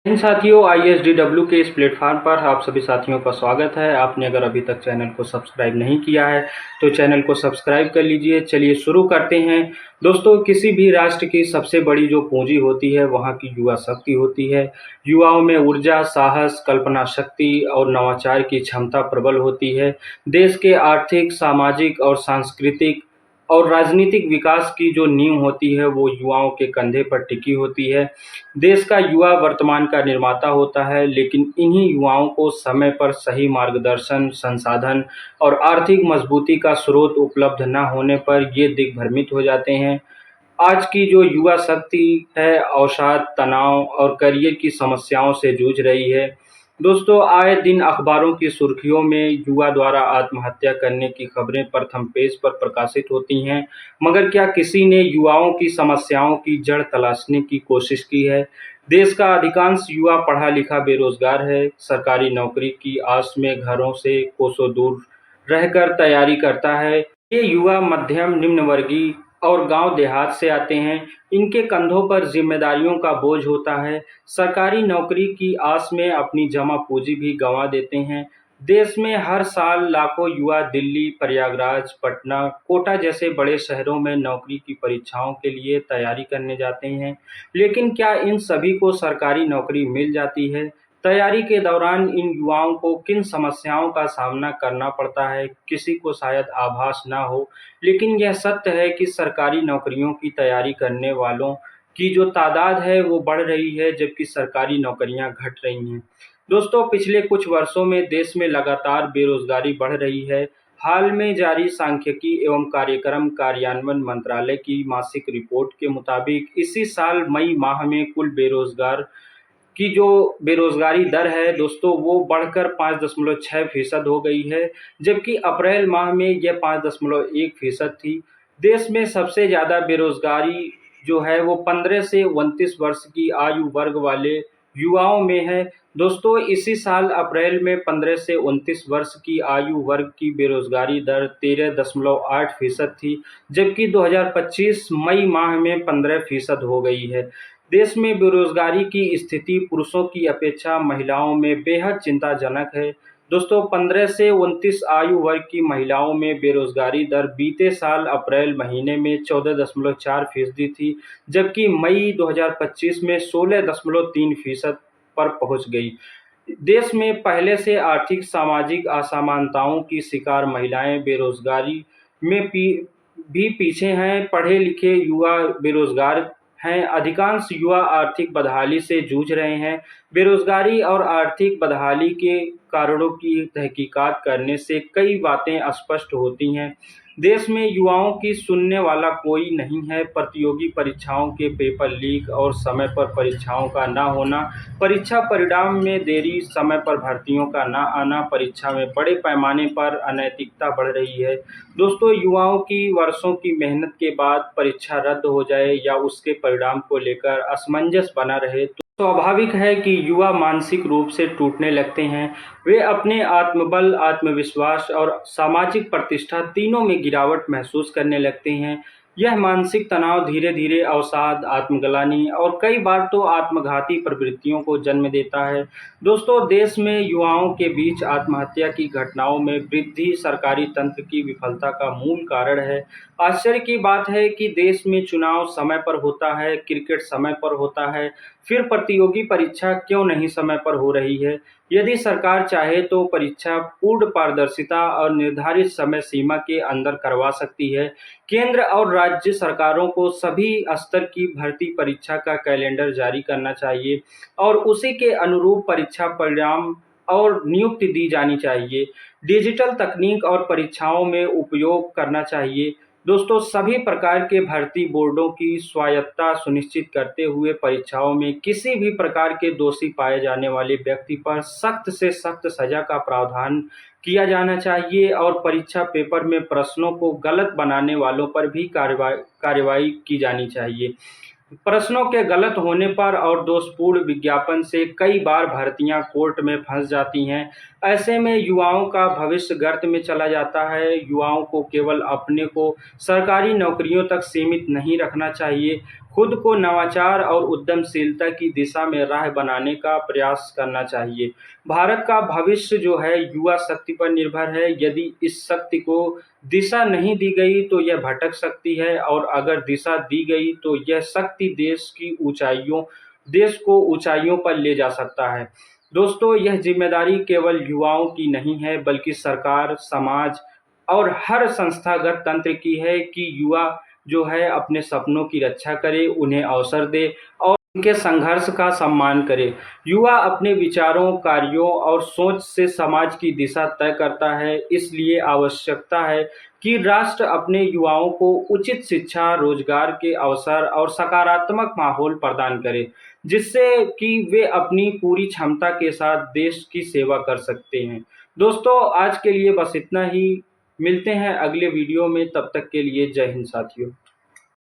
इन साथियों ISDW के इस प्लेटफॉर्म पर आप सभी साथियों का स्वागत है। आपने अगर अभी तक चैनल को सब्सक्राइब नहीं किया है तो चैनल को सब्सक्राइब कर लीजिए। चलिए शुरू करते हैं। दोस्तों, किसी भी राष्ट्र की सबसे बड़ी जो पूंजी होती है वहाँ की युवा शक्ति होती है। युवाओं में ऊर्जा, साहस, कल्पना शक्ति और नवाचार की क्षमता प्रबल होती है। देश के आर्थिक, सामाजिक और सांस्कृतिक और राजनीतिक विकास की जो नींव होती है वो युवाओं के कंधे पर टिकी होती है। देश का युवा वर्तमान का निर्माता होता है, लेकिन इन्हीं युवाओं को समय पर सही मार्गदर्शन, संसाधन और आर्थिक मजबूती का स्रोत उपलब्ध न होने पर ये दिग्भ्रमित हो जाते हैं। आज की जो युवा शक्ति है अवसाद, तनाव और करियर की समस्याओं से जूझ रही है। दोस्तों, आए दिन अखबारों की सुर्खियों में युवा द्वारा आत्महत्या करने की खबरें प्रथम पेज पर प्रकाशित होती हैं, मगर क्या किसी ने युवाओं की समस्याओं की जड़ तलाशने की कोशिश की है? देश का अधिकांश युवा पढ़ा लिखा बेरोजगार है, सरकारी नौकरी की आस में घरों से कोसों दूर रहकर तैयारी करता है। ये युवा मध्यम, निम्न वर्गीय और गांव देहात से आते हैं। इनके कंधों पर जिम्मेदारियों का बोझ होता है। सरकारी नौकरी की आस में अपनी जमा पूंजी भी गंवा देते हैं। देश में हर साल लाखों युवा दिल्ली, प्रयागराज, पटना, कोटा जैसे बड़े शहरों में नौकरी की परीक्षाओं के लिए तैयारी करने जाते हैं। लेकिन क्या इन सभी को सरकारी नौकरी मिल जाती है? तैयारी के दौरान इन युवाओं को किन समस्याओं का सामना करना पड़ता है, किसी को शायद आभास ना हो, लेकिन यह सत्य है कि सरकारी नौकरियों की तैयारी करने वालों की जो तादाद है वो बढ़ रही है, जबकि सरकारी नौकरियां घट रही हैं। दोस्तों, पिछले कुछ वर्षों में देश में लगातार बेरोजगारी बढ़ रही है। हाल में जारी सांख्यिकी एवं कार्यक्रम कार्यान्वयन मंत्रालय की मासिक रिपोर्ट के मुताबिक इसी साल मई माह में कुल बेरोजगार की जो बेरोज़गारी दर है दोस्तों वो बढ़कर 5.6% हो गई है, जबकि अप्रैल माह में यह 5.1% थी। देश में सबसे ज़्यादा बेरोज़गारी जो है वो 15 से 29 वर्ष की आयु वर्ग वाले युवाओं में है। दोस्तों, इसी साल अप्रैल में 15 से 29 वर्ष की आयु वर्ग की बेरोज़गारी दर 13.8% थी, जबकि 2025 मई माह में 15% हो गई है। देश में बेरोजगारी की स्थिति पुरुषों की अपेक्षा महिलाओं में बेहद चिंताजनक है। दोस्तों, 15 से 29 आयु वर्ग की महिलाओं में बेरोजगारी दर बीते साल अप्रैल महीने में 14.4% थी, जबकि मई 2025 में 16.3% पर पहुंच गई। देश में पहले से आर्थिक सामाजिक असमानताओं की शिकार महिलाएं बेरोजगारी में भी पीछे हैं। पढ़े लिखे युवा बेरोजगार हैं। अधिकांश युवा आर्थिक बदहाली से जूझ रहे हैं। बेरोजगारी और आर्थिक बदहाली के कारणों की तहकीकात करने से कई बातें स्पष्ट होती हैं। देश में युवाओं की सुनने वाला कोई नहीं है। प्रतियोगी परीक्षाओं के पेपर लीक और समय पर परीक्षाओं का ना होना, परीक्षा परिणाम में देरी, समय पर भर्तियों का ना आना, परीक्षा में बड़े पैमाने पर अनैतिकता बढ़ रही है। दोस्तों, युवाओं की वर्षों की मेहनत के बाद परीक्षा रद्द हो जाए या उसके परिणाम को लेकर असमंजस बना रहे तो स्वाभाविक है कि युवा मानसिक रूप से टूटने लगते हैं। वे अपने आत्मबल, आत्मविश्वास और सामाजिक प्रतिष्ठा तीनों में गिरावट महसूस करने लगते हैं। यह मानसिक तनाव धीरे धीरे अवसाद, आत्मग्लानि और कई बार तो आत्मघाती प्रवृत्तियों को जन्म देता है। दोस्तों, देश में युवाओं के बीच आत्महत्या की घटनाओं में वृद्धि सरकारी तंत्र की विफलता का मूल कारण है। आश्चर्य की बात है कि देश में चुनाव समय पर होता है, क्रिकेट समय पर होता है, फिर प्रतियोगी परीक्षा क्यों नहीं समय पर हो रही है? यदि सरकार चाहे तो परीक्षा पूर्ण पारदर्शिता और निर्धारित समय सीमा के अंदर करवा सकती है। केंद्र और राज्य सरकारों को सभी स्तर की भर्ती परीक्षा का कैलेंडर जारी करना चाहिए और उसी के अनुरूप परीक्षा परिणाम और नियुक्ति दी जानी चाहिए। डिजिटल तकनीक और परीक्षाओं में उपयोग करना चाहिए। दोस्तों, सभी प्रकार के भर्ती बोर्डों की स्वायत्तता सुनिश्चित करते हुए परीक्षाओं में किसी भी प्रकार के दोषी पाए जाने वाले व्यक्ति पर सख्त से सख्त सजा का प्रावधान किया जाना चाहिए और परीक्षा पेपर में प्रश्नों को गलत बनाने वालों पर भी कार्रवाई की जानी चाहिए। प्रश्नों के गलत होने पर और दोषपूर्ण विज्ञापन से कई बार भर्तियां कोर्ट में फंस जाती हैं। ऐसे में युवाओं का भविष्य गर्त में चला जाता है। युवाओं को केवल अपने को सरकारी नौकरियों तक सीमित नहीं रखना चाहिए। खुद को नवाचार और उद्यमशीलता की दिशा में राह बनाने का प्रयास करना चाहिए। भारत का भविष्य जो है युवा शक्ति पर निर्भर है। यदि इस शक्ति को दिशा नहीं दी गई तो यह भटक सकती है, और अगर दिशा दी गई तो यह शक्ति देश को ऊंचाइयों पर ले जा सकता है। दोस्तों, यह जिम्मेदारी केवल युवाओं की नहीं है, बल्कि सरकार, समाज और हर संस्थागत तंत्र की है कि युवा जो है अपने सपनों की रक्षा करे, उन्हें अवसर दे और उनके संघर्ष का सम्मान करे। युवा अपने विचारों, कार्यों और सोच से समाज की दिशा तय करता है। इसलिए आवश्यकता है कि राष्ट्र अपने युवाओं को उचित शिक्षा, रोजगार के अवसर और सकारात्मक माहौल प्रदान करे, जिससे कि वे अपनी पूरी क्षमता के साथ देश की सेवा कर सकते हैं। दोस्तों, आज के लिए बस इतना ही। मिलते हैं अगले वीडियो में, तब तक के लिए जय हिंद साथियों।